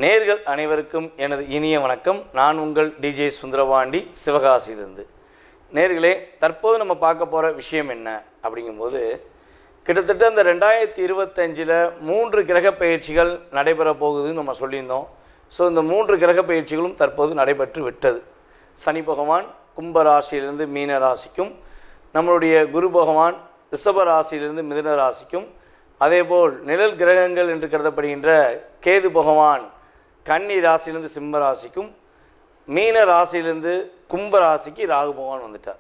நேர்கள் அனைவருக்கும் எனது இனிய வணக்கம். நான் உங்கள் டிஜே சுந்தரபாண்டி, சிவகாசியிலிருந்து. நேர்களே, தற்போது நம்ம பார்க்க போகிற விஷயம் என்ன அப்படிங்கும்போது, கிட்டத்தட்ட இந்த 2025 3 கிரக பயிற்சிகள் நடைபெற போகுதுன்னு நம்ம சொல்லியிருந்தோம். ஸோ இந்த 3 கிரக பயிற்சிகளும் தற்போது நடைபெற்று விட்டது. சனி பகவான் கும்ப ராசியிலிருந்து மீன ராசிக்கும், நம்மளுடைய குரு பகவான் ரிஷப ராசியிலிருந்து மிதுன ராசிக்கும், அதேபோல் நிழல் கிரகங்கள் என்று கருதப்படுகின்ற கேது பகவான் கன்னி ராசியிலிருந்து சிம்ம ராசிக்கும், மீன ராசியிலிருந்து கும்ப ராசிக்கு ராகு பகவான் வந்துட்டார்.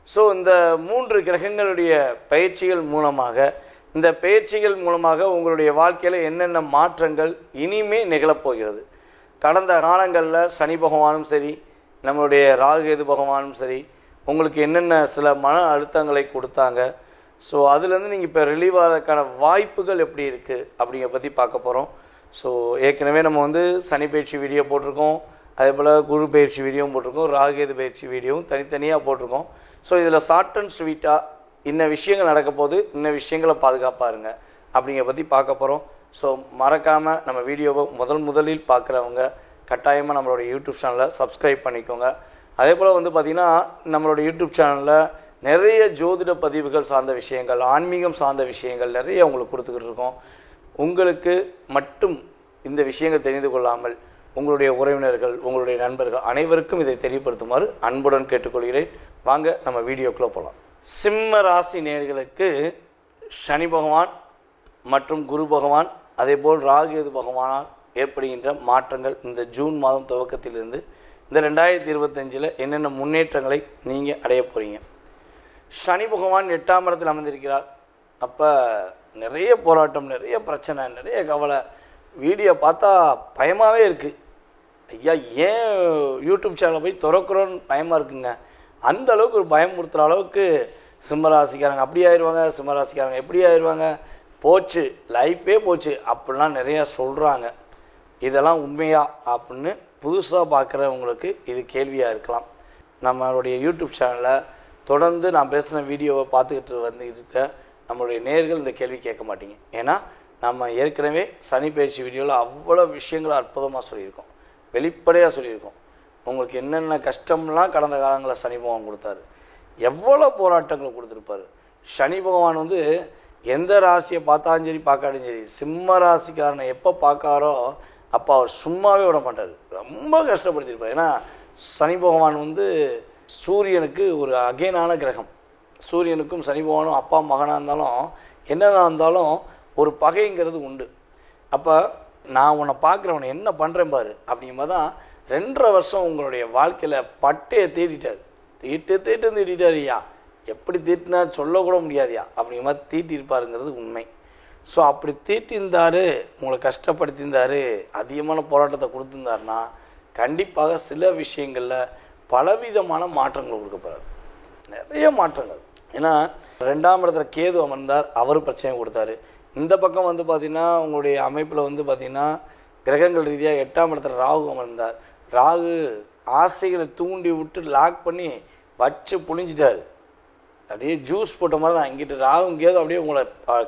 ஸோ இந்த 3 கிரகங்களுடைய பயிற்சிகள் மூலமாக, இந்த பயிற்சிகள் மூலமாக உங்களுடைய வாழ்க்கையில் என்னென்ன மாற்றங்கள் இனிமே நிகழப்போகிறது. கடந்த காலங்களில் சனி பகவானும் சரி, நம்மளுடைய ராகு கேது பகவானும் சரி, உங்களுக்கு என்னென்ன சில மன அழுத்தங்களை கொடுத்தாங்க. ஸோ அதுலேருந்து நீங்கள் இப்போ ரிலீவ் ஆகிறதுக்கான வாய்ப்புகள் எப்படி இருக்குது அப்படிங்கிற பற்றி பார்க்க போகிறோம். ஸோ ஏற்கனவே நம்ம சனி பயிற்சி வீடியோ போட்டிருக்கோம், அதே போல் குரு பயிற்சி வீடியோவும் போட்டிருக்கோம், ராகுகேது பயிற்சி வீடியோவும் தனித்தனியாக போட்டிருக்கோம். ஸோ இதில் ஷார்ட் அண்ட் ஸ்வீட்டாக இன்ன விஷயங்கள் நடக்க போது, இன்ன விஷயங்களை பாதுகாப்பாக இருங்க அப்படிங்கிற பற்றி பார்க்க போகிறோம். ஸோ மறக்காமல் நம்ம வீடியோவை முதலில் பார்க்குறவங்க கட்டாயமாக நம்மளுடைய யூடியூப் சேனலை சப்ஸ்கிரைப் பண்ணிக்கோங்க. அதே போல் பார்த்திங்கன்னா நம்மளோட யூடியூப் சேனலில் நிறைய ஜோதிட பதிவுகள் சார்ந்த விஷயங்கள், ஆன்மீகம் சார்ந்த விஷயங்கள் நிறைய உங்களுக்கு கொடுத்துக்கிட்டு இருக்கோம். உங்களுக்கு மட்டும் இந்த விஷயங்கள் தெரிந்து கொள்ளாமல் உங்களுடைய உறவினர்கள், உங்களுடைய நண்பர்கள் அனைவருக்கும் இதை தெரியப்படுத்துமாறு அன்புடன் கேட்டுக்கொள்கிறேன். வாங்க நம்ம வீடியோக்குள்ளே போகலாம். சிம்ம ராசி நேயர்களுக்கு சனி பகவான் மற்றும் குரு பகவான், அதே போல் ராகுகேது பகவானால் ஏற்படுகின்ற மாற்றங்கள் இந்த ஜூன் மாதம் துவக்கத்திலிருந்து இந்த 2025 என்னென்ன முன்னேற்றங்களை நீங்கள் அடைய போகிறீங்க. சனி பகவான் 8ஆம் இடத்தில் அமர்ந்திருக்கிறார். அப்போ நிறைய போராட்டம், நிறைய பிரச்சனை, நிறைய கவலை. வீடியோ பார்த்தா பயமாகவே இருக்குது. ஐயா, ஏன் யூடியூப் சேனலை போய் திறக்கிறோன்னு பயமாக இருக்குங்க. அந்த அளவுக்கு ஒரு பயம் கொடுத்துற அளவுக்கு சிம்மராசிக்காரங்க அப்படி ஆயிடுவாங்க, சிம்மராசிக்காரங்க எப்படி ஆயிடுவாங்க, போச்சு லைஃபே போச்சு அப்படிலாம் நிறையா சொல்கிறாங்க. இதெல்லாம் உண்மையா அப்படின்னு புதுசாக பார்க்குறவங்களுக்கு இது கேள்வியாக இருக்கலாம். நம்மளுடைய யூடியூப் சேனலில் தொடர்ந்து நான் பேசுகிற வீடியோவை பார்த்துக்கிட்டு இருக்க நம்மளுடைய நேயர்கள் இந்த கேள்வி கேட்க மாட்டீங்க. ஏன்னா நம்ம ஏற்கனவே சனி பயிற்சி வீடியோவில் அவ்வளோ விஷயங்களை அற்புதமாக சொல்லியிருக்கோம், வெளிப்படையாக சொல்லியிருக்கோம். உங்களுக்கு என்னென்ன கஷ்டம்லாம் கடந்த காலங்களில் சனி பகவான் கொடுத்தாரு, எவ்வளோ போராட்டங்களை கொடுத்துருப்பாரு. சனி பகவான் எந்த ராசியை பார்த்தாலும் சரி பார்க்காலும் சரி, சிம்ம ராசிக்காரனை எப்போ பார்க்காரோ அப்போ அவர் சும்மாவே விட மாட்டார், ரொம்ப கஷ்டப்படுத்தியிருப்பார். ஏன்னா சனி பகவான் சூரியனுக்கு ஒரு அகைனான கிரகம். சூரியனுக்கும் சனி பகவானும் அப்பா மகனாக இருந்தாலும் என்னதான் இருந்தாலும் ஒரு பகைங்கிறது உண்டு. அப்போ நான் உன்னை பார்க்குறவனை என்ன பண்ணுறேன் பாரு அப்படிங்கும்போது தான் 2.5 வருஷம் உங்களுடைய வாழ்க்கையில் பட்டையை தீட்டிட்டார். தீட்டிட்டார் ஐயா, எப்படி தீட்டினா சொல்லக்கூட முடியாதியா அப்படிங்கிற மாதிரி தீட்டியிருப்பாருங்கிறது உண்மை. ஸோ அப்படி தீட்டியிருந்தார், உங்களை கஷ்டப்படுத்தியிருந்தார், அதிகமான போராட்டத்தை கொடுத்துருந்தாருன்னா கண்டிப்பாக சில விஷயங்களில் பலவிதமான மாற்றங்கள் கொடுக்க போகிறார், நிறைய மாற்றங்கள். ஏன்னா 2ஆம் இடத்துல கேது அமர்ந்தார், அவர் பிரச்சனை கொடுத்தாரு. இந்த பக்கம் பார்த்திங்கன்னா உங்களுடைய அமைப்பில் பார்த்திங்கன்னா கிரகங்கள் ரீதியாக 8ஆம் இடத்துல ராகு அமர்ந்தார். ராகு ஆசைகளை தூண்டி விட்டு லாக் பண்ணி வச்சு புழிஞ்சிட்டார். அப்படியே ஜூஸ் போட்ட மாதிரி தான். இங்கிட்டு ராகும் கேது அப்படியே உங்களை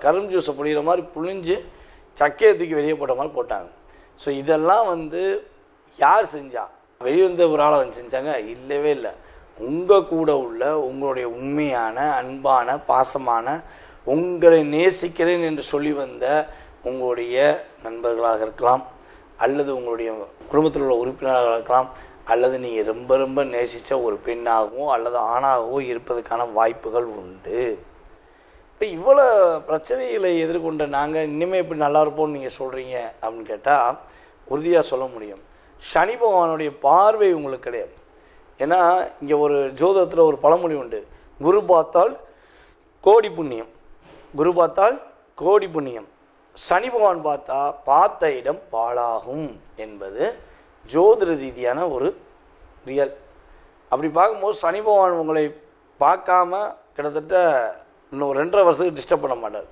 கரும்பு ஜூஸை புழிகிற மாதிரி புழிஞ்சு சக்கையை தூக்கி வெளியே போட்ட மாதிரி போட்டாங்க. ஸோ இதெல்லாம் யார் செஞ்சா? வெளியிருந்த ஒரு ஆளை செஞ்சாங்க? இல்லவே இல்லை. உங்கள் கூட உள்ள உங்களுடைய உண்மையான அன்பான பாசமான உங்களை நேசிக்கிறேன் என்று சொல்லி வந்த உங்களுடைய நண்பர்களாக இருக்கலாம், அல்லது உங்களுடைய குடும்பத்தில் உள்ள உறுப்பினர்களாக இருக்கலாம், அல்லது நீங்கள் ரொம்ப ரொம்ப நேசித்த ஒரு பெண்ணாகவோ அல்லது ஆணாகவோ இருப்பதற்கான வாய்ப்புகள் உண்டு. இப்போ இவ்வளோ பிரச்சனைகளை எதிர்கொண்ட நாங்கள் இனிமேல் எப்படி நல்லா இருப்போம்னு நீங்கள் சொல்கிறீங்க அப்படின்னு கேட்டால் உறுதியாக சொல்ல முடியும். சனி பகவானுடைய பார்வை உங்களுக்கு கிடையாது. ஏன்னா இங்கே ஒரு ஜோதிடத்தில் ஒரு பழமொழி உண்டு, குரு பார்த்தால் கோடி புண்ணியம், குரு பார்த்தால் கோடி புண்ணியம், சனி பகவான் பார்த்தா பார்த்த இடம் பாழாகும் என்பது ஜோதிட ரீதியான ஒரு ரியல். அப்படி பார்க்கும்போது சனி பகவான் உங்களை பார்க்காம கிட்டத்தட்ட இன்னும் 2.5 வருஷத்துக்கு டிஸ்டர்ப் பண்ண மாட்டார்.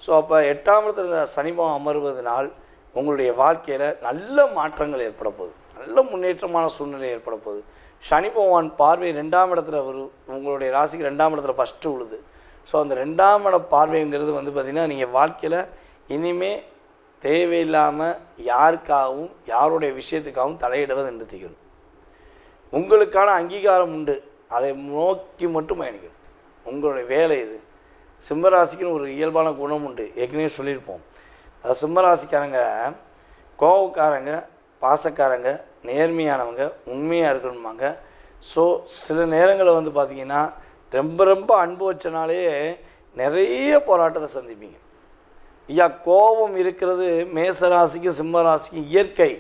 ஸோ அப்போ 8ஆம் இடத்துல சனி பகவான் அமர்வதனால் உங்களுடைய வாழ்க்கையில் நல்ல மாற்றங்கள் ஏற்பட போகுது, நல்ல முன்னேற்றமான சூழ்நிலை ஏற்பட போகுது. சனி பகவான் பார்வை 2ஆம் இடத்துல உங்களுடைய ராசிக்கு 2ஆம் இடத்துல ஃபஸ்ட்டு விழுது. ஸோ அந்த 2ஆம் இட பார்வைங்கிறது பார்த்திங்கன்னா நீங்கள் வாழ்க்கையில் இனிமேல் தேவையில்லாமல் யாருக்காகவும் யாருடைய விஷயத்துக்காகவும் தலையிடுவதை நிறுத்திக்கணும். உங்களுக்கான அங்கீகாரம் உண்டு, அதை நோக்கி மட்டும் பயணிக்கணும். உங்களுடைய வேலை இது. சிம்மராசிக்குன்னு ஒரு இயல்பான குணம் உண்டு, ஏற்கனவே சொல்லியிருப்போம். அது சிம்மராசிக்காரங்க கோபக்காரங்க, பாசக்காரங்க, நேர்மையானவங்க, உண்மையாக இருக்கணுமாங்க. ஸோ சில நேரங்களில் வந்து பார்த்திங்கன்னா ரொம்ப ரொம்ப அன்பு வச்சனாலே நிறைய போராட்டத்தை சந்திப்பீங்க. ஐயா, கோபம் இருக்கிறது மேசராசிக்கும் சிம்மராசிக்கும் இயற்கை.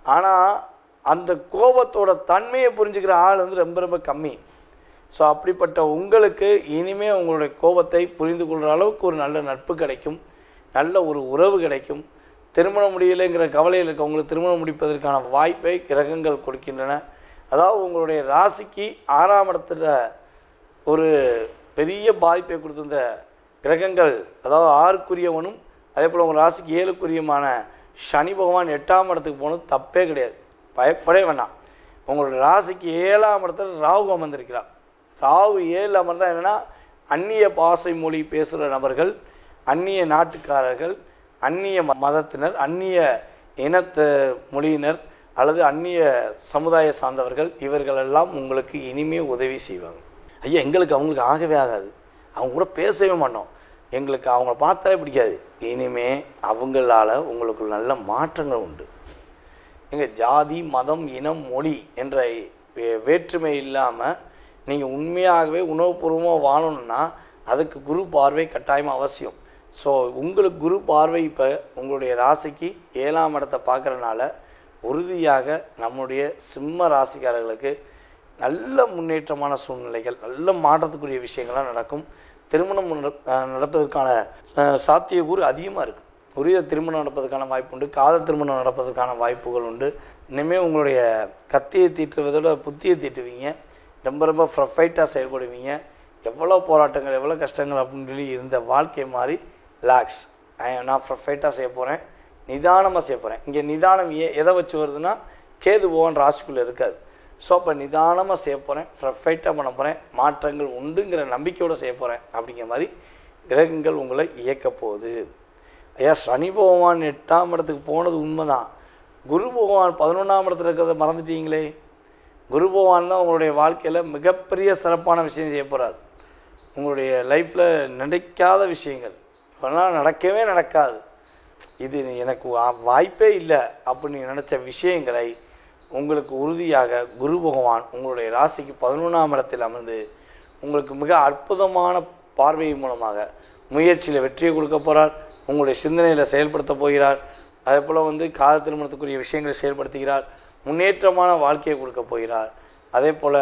ஆனால் அந்த கோபத்தோட தன்மையை புரிஞ்சுக்கிற ஆள் வந்து ரொம்ப ரொம்ப கம்மி. ஸோ அப்படிப்பட்ட உங்களுக்கு இனிமேல் உங்களுடைய கோபத்தை புரிந்து கொள்கிற அளவுக்கு ஒரு நல்ல நட்பு கிடைக்கும், நல்ல ஒரு உறவு கிடைக்கும். திருமணம் முடியலைங்கிற கவலையில் இருக்கவங்களுக்கு திருமணம் முடிப்பதற்கான வாய்ப்பை கிரகங்கள் கொடுக்கின்றன. அதாவது உங்களுடைய ராசிக்கு 6ஆம் இடத்துல ஒரு பெரிய பாதிப்பை கொடுத்திருந்த கிரகங்கள், அதாவது 6க்குரியவனும் அதே போல் உங்கள் ராசிக்கு 7க்குரியமான சனி பகவான் 8ஆம் இடத்துக்கு போனது தப்பே கிடையாது, பயப்படவே வேண்டாம். உங்களுடைய ராசிக்கு 7ஆம் இடத்துல ராகு அமர்ந்திருக்கிறார். ராகு 7 அமர்ந்தால் என்னென்னா, அந்நிய பாசை மொழி பேசுகிற நபர்கள், அந்நிய நாட்டுக்காரர்கள், அந்நிய மதத்தினர், அந்நிய இனத்த மொழியினர் அல்லது அந்நிய சமுதாய சார்ந்தவர்கள், இவர்களெல்லாம் உங்களுக்கு இனிமேல் உதவி செய்வாங்க. ஐயா, எங்களுக்கு அவங்களுக்கு ஆகவே ஆகாது, அவங்க கூட பேசவே மாட்டோம், எங்களுக்கு அவங்கள பார்த்தாலே பிடிக்காது. இனிமே அவங்களால் உங்களுக்கு நல்ல மாற்றங்கள் உண்டு. எங்கள் ஜாதி, மதம், இனம், மொழி என்ற வேற்றுமை இல்லாமல் நீங்கள் உண்மையாகவே உணவுபூர்வமாக வாழணும்னா அதுக்கு குரு பார்வை கட்டாயமாக அவசியம். ஸோ உங்களுக்கு குரு பார்வை இப்போ உங்களுடைய ராசிக்கு 7ஆம் இடத்தை பார்க்குறனால உறுதியாக நம்முடைய சிம்ம ராசிக்காரர்களுக்கு நல்ல முன்னேற்றமான சூழ்நிலைகள், நல்ல மாற்றத்துக்குரிய விஷயங்கள்லாம் நடக்கும். திருமணம் நடப்பதற்கான சாத்தியக்கூறு அதிகமாக இருக்குது. உரிய திருமணம் நடப்பதற்கான வாய்ப்பு உண்டு, காதல் திருமணம் நடப்பதற்கான வாய்ப்புகள் உண்டு. இனிமேல் உங்களுடைய கத்தியை தீட்டுவதோட புத்தியை தீட்டுவீங்க, ரொம்ப ரொம்ப ப்ரொஃபைட்டாக செயல்படுவீங்க. எவ்வளோ போராட்டங்கள், எவ்வளோ கஷ்டங்கள் அப்படின்னு சொல்லி இருந்த வாழ்க்கை மாதிரி ரிலாக்ஸ், நான் ப்ரொஃபைட்டாக செய்ய போகிறேன், நிதானமாக செய்ய போகிறேன். இங்கே நிதானம் எதை வச்சு வருதுன்னா, கேது பகவான் ராசிக்குள்ளே இருக்காது. ஸோ அப்போ நிதானமாக செய்ய போகிறேன், ப்ரொஃபைட்டாக பண்ண போகிறேன், மாற்றங்கள் உண்டுங்கிற நம்பிக்கையோடு செய்ய போகிறேன் அப்படிங்கிற மாதிரி கிரகங்கள் உங்களை இயக்க போகுது. ஐயா, சனி பகவான் 8ஆம் இடத்துக்கு போனது உண்மைதான். குரு பகவான் 11ஆம் இடத்துல இருக்கிறத மறந்துட்டீங்களே. குரு பகவான் தான் உங்களுடைய வாழ்க்கையில் மிகப்பெரிய சிறப்பான விஷயம் செய்ய போகிறார். உங்களுடைய லைஃப்பில் நினைக்காத விஷயங்கள் இப்போலாம் நடக்கவே நடக்காது, இது எனக்கு வாய்ப்பே இல்லை அப்படின்னு நினச்ச விஷயங்களை உங்களுக்கு உறுதியாக குரு பகவான் உங்களுடைய ராசிக்கு 11ஆம் இடத்தில் அமர்ந்து உங்களுக்கு மிக அற்புதமான பார்வை மூலமாக முயற்சியில் வெற்றியை கொடுக்க போகிறார். உங்களுடைய சிந்தனையில் செயல்படுத்த போகிறார். அதே போல் வந்து காதல் திருமணத்துக்குரிய விஷயங்களை செயல்படுத்துகிறார். முன்னேற்றமான வாழ்க்கையை கொடுக்க போகிறார். அதே போல்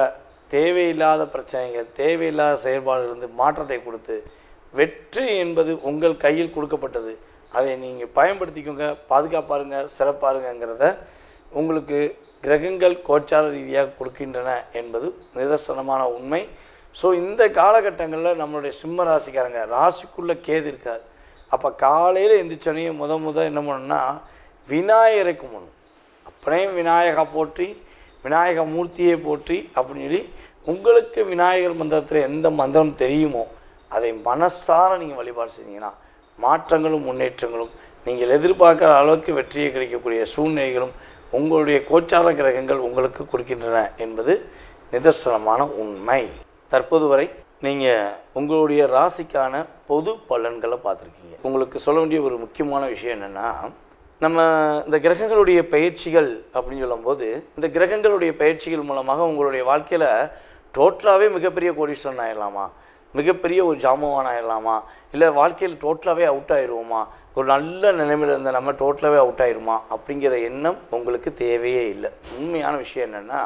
தேவையில்லாத பிரச்சனைகள், தேவையில்லாத செயல்பாடுகளிலிருந்து மாற்றத்தை கொடுத்து வெற்றி என்பது உங்கள் கையில் கொடுக்கப்பட்டது, அதை நீங்கள் பயன்படுத்திக்கோங்க, பாதுகாப்பாருங்க, சிறப்பாருங்கிறத உங்களுக்கு கிரகங்கள் கோச்சார ரீதியாக கொடுக்கின்றன என்பது நிதர்சனமான உண்மை. ஸோ இந்த காலகட்டங்களில் நம்மளுடைய சிம்ம ராசிக்காரங்க ராசிக்குள்ளே கேது இருக்காது. அப்போ காலையில் எந்திரிச்சோன்னே முத என்ன பண்ணணும்னா விநாயகரை கும்பிடணும். அப்படியே விநாயகா போற்றி, விநாயக மூர்த்தியை போற்றி அப்படின்னு சொல்லி உங்களுக்கு விநாயகர் மந்திரத்தில் எந்த மந்திரம் தெரியுமோ அதை மனசார நீங்கள் வழிபாடு செஞ்சீங்கன்னா மாற்றங்களும் முன்னேற்றங்களும் நீங்கள் எதிர்பார்க்குற அளவுக்கு வெற்றியை கிடைக்கக்கூடிய சூழ்நிலைகளும் உங்களுடைய கோச்சார கிரகங்கள் உங்களுக்கு கொடுக்கின்றன என்பது நிதர்சனமான உண்மை. தற்போது வரை நீங்கள் உங்களுடைய ராசிக்கான பொது பலன்களை பார்த்துருக்கீங்க. உங்களுக்கு சொல்ல வேண்டிய ஒரு முக்கியமான விஷயம் என்னென்னா, நம்ம இந்த கிரகங்களுடைய பயிற்சிகள் அப்படின்னு சொல்லும்போது இந்த கிரகங்களுடைய பயிற்சிகள் மூலமாக உங்களுடைய வாழ்க்கையில் டோட்டலாகவே மிகப்பெரிய கோடீஸ்வரன் ஆகிடலாமா, மிகப்பெரிய ஒரு ஜாமவான் ஆகிடலாமா, இல்லை வாழ்க்கையில் டோட்டலாகவே அவுட் ஆயிடுவோமா, ஒரு நல்ல நிலைமையில் இருந்த நம்ம டோட்டலாகவே அவுட் ஆயிடுமா அப்படிங்கிற எண்ணம் உங்களுக்கு தேவையே இல்லை. உண்மையான விஷயம் என்னென்னா,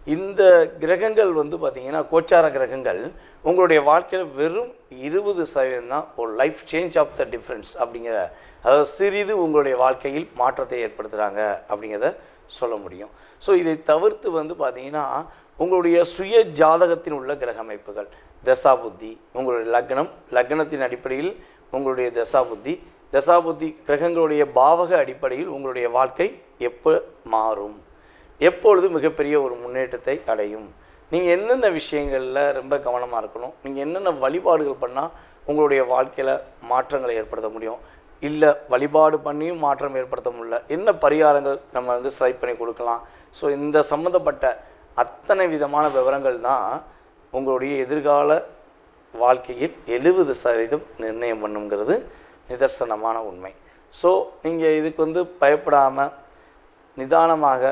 இந்த கிரகங்கள் வந்து பார்த்திங்கன்னா கோச்சார கிரகங்கள் உங்களுடைய வாழ்க்கையில் வெறும் 20% தான் ஒரு life change of the difference அப்படிங்கிற, அதாவது சிறிது உங்களுடைய வாழ்க்கையில் மாற்றத்தை ஏற்படுத்துகிறாங்க அப்படிங்கிறத சொல்ல முடியும். ஸோ இதை தவிர்த்து வந்து பார்த்திங்கன்னா உங்களுடைய சுய ஜாதகத்தில் உள்ள கிரக அமைப்புகள், தசாபுத்தி, உங்களுடைய லக்னத்தின் அடிப்படையில் உங்களுடைய தசாபுத்தி கிரகங்களுடைய பாவக அடிப்படையில் உங்களுடைய வாழ்க்கை எப்போ மாறும், எப்பொழுது மிகப்பெரிய ஒரு முன்னேற்றத்தை அடையும், நீங்கள் எந்தெந்த விஷயங்களில் ரொம்ப கவனமாக இருக்கணும், நீங்கள் என்னென்ன வழிபாடுகள் பண்ணால் உங்களுடைய வாழ்க்கையில் மாற்றங்களை ஏற்படுத்த முடியும், இல்லை வழிபாடு பண்ணியும் மாற்றம் ஏற்படுத்த முடியல, என்ன பரிகாரங்கள் நம்ம வந்து செலக்ட் பண்ணி கொடுக்கலாம். ஸோ இந்த சம்மந்தப்பட்ட அத்தனை விதமான விவரங்கள் தான் உங்களுடைய எதிர்கால வாழ்க்கையில் 70% நிர்ணயம் பண்ணுங்கிறது நிதர்சனமான உண்மை. ஸோ நீங்கள் இதுக்கு வந்து பயப்படாமல் நிதானமாக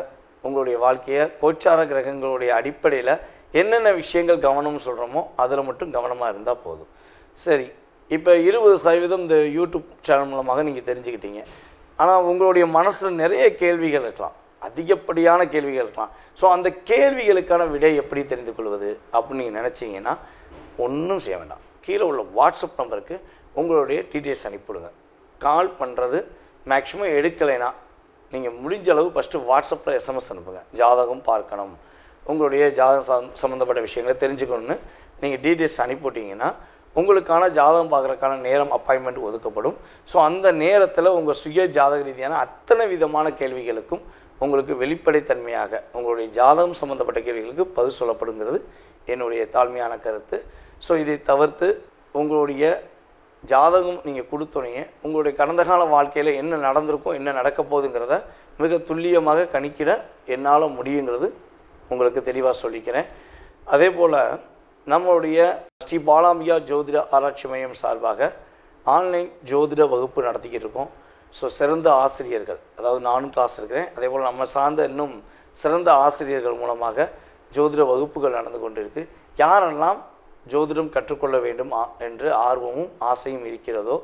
உங்களுடைய வாழ்க்கையை கோச்சார கிரகங்களுடைய அடிப்படையில் என்னென்ன விஷயங்கள் கவனம்னு சொல்கிறோமோ அதில் மட்டும் கவனமாக இருந்தால் போதும். சரி, இப்போ 20% இந்த யூடியூப் சேனல் மூலமாக நீங்கள் தெரிஞ்சுக்கிட்டீங்க. ஆனால் உங்களுடைய மனசில் நிறைய கேள்விகள் இருக்கலாம், அதிகப்படியான கேள்விகள் இருக்கலாம். ஸோ அந்த கேள்விகளுக்கான விடை எப்படி தெரிந்து கொள்வது அப்படின்னு நீங்கள் நினச்சிங்கன்னா ஒன்றும் செய்ய வேண்டாம். கீழே உள்ள வாட்ஸ்அப் நம்பருக்கு உங்களுடைய டீட்டெயில்ஸ் அனுப்பிவிடுங்க. கால் பண்ணுறது மேக்ஸிமம் எடுக்கலைன்னா நீங்கள் முடிஞ்ச அளவு ஃபஸ்ட்டு வாட்ஸ்அப்பில் எஸ்எம்எஸ் அனுப்புங்க. ஜாதகம் பார்க்கணும், உங்களுடைய ஜாதகம் சம்மந்தப்பட்ட விஷயங்களை தெரிஞ்சுக்கணுன்னு நீங்கள் டீட்டெயில்ஸ் அனுப்பிவிட்டிங்கன்னா உங்களுக்கான ஜாதகம் பார்க்குறதுக்கான நேரம் அப்பாயின்மெண்ட் ஒதுக்கப்படும். ஸோ அந்த நேரத்தில் உங்கள் சுய ஜாதக ரீதியான அத்தனை விதமான கேள்விகளுக்கும் உங்களுக்கு வெளிப்படைத்தன்மையாக உங்களுடைய ஜாதகம் சம்மந்தப்பட்ட கேள்விகளுக்கு பதில் சொல்லப்படுங்கிறது என்னுடைய தாழ்மையான கருத்து. ஸோ இதை தவிர்த்து உங்களுடைய ஜாதகம் நீங்கள் கொடுத்தோன்னே உங்களுடைய கடந்த கால வாழ்க்கையில் என்ன நடந்திருக்கும், என்ன நடக்க போகுதுங்கிறத மிக துல்லியமாக கணிக்கிற என்னால் முடியுங்கிறது உங்களுக்கு தெளிவாக சொல்லிக்கிறேன். அதே போல் நம்மளுடைய ஸ்ரீ பாலாம்பிகா ஜோதிட ஆராய்ச்சி மையம் சார்பாக ஆன்லைன் ஜோதிட வகுப்பு நடத்திக்கிட்டு இருக்கோம். ஸோ சிறந்த ஆசிரியர்கள், அதாவது நானும் கிளாஸ் இருக்கிறேன், அதே போல் நம்ம சார்ந்த இன்னும் சிறந்த ஆசிரியர்கள் மூலமாக ஜோதிட வகுப்புகள் நடந்து கொண்டிருக்கு. யாரெல்லாம் ஜோதிடம் கற்றுக்கொள்ள வேண்டும் என்று ஆர்வமும் ஆசையும் இருக்கிறதோ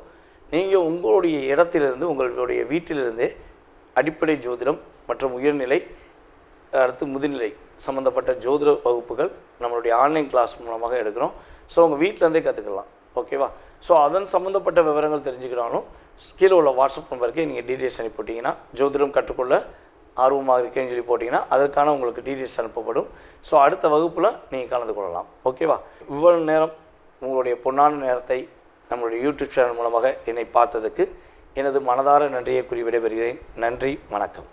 நீங்கள் உங்களுடைய இடத்திலிருந்து உங்களுடைய வீட்டிலிருந்தே அடிப்படை ஜோதிடம் மற்றும் உயர்நிலை அடுத்து முதுநிலை சம்மந்தப்பட்ட ஜோதிட வகுப்புகள் நம்மளுடைய ஆன்லைன் கிளாஸ் மூலமாக எடுக்கிறோம். ஸோ உங்கள் வீட்டிலேருந்தே கற்றுக்கலாம். ஓகேவா? ஸோ அதன் சம்மந்தப்பட்ட விவரங்கள் தெரிஞ்சுக்கிறாலும் கீழே உள்ள வாட்ஸ்அப் நம்பருக்கு நீங்கள் டீட்டெயில்ஸ் அனுப்பிவிட்டிங்கன்னா, ஜோதிடம் கற்றுக்கொள்ள ஆர்வமாக இருக்கேன்னு சொல்லி போட்டிங்கன்னா அதற்கான உங்களுக்கு டீட்டெயில்ஸ் அனுப்பப்படும். ஸோ அடுத்த வகுப்பில் நீங்கள் கலந்து கொள்ளலாம். ஓகேவா? இவ்வளவு நேரம் உங்களுடைய பொன்னான நேரத்தை நம்மளுடைய யூடியூப் சேனல் மூலமாக என்னை பார்த்ததுக்கு எனது மனதார நன்றியை கூறி விடைபெறுகிறேன். நன்றி, வணக்கம்.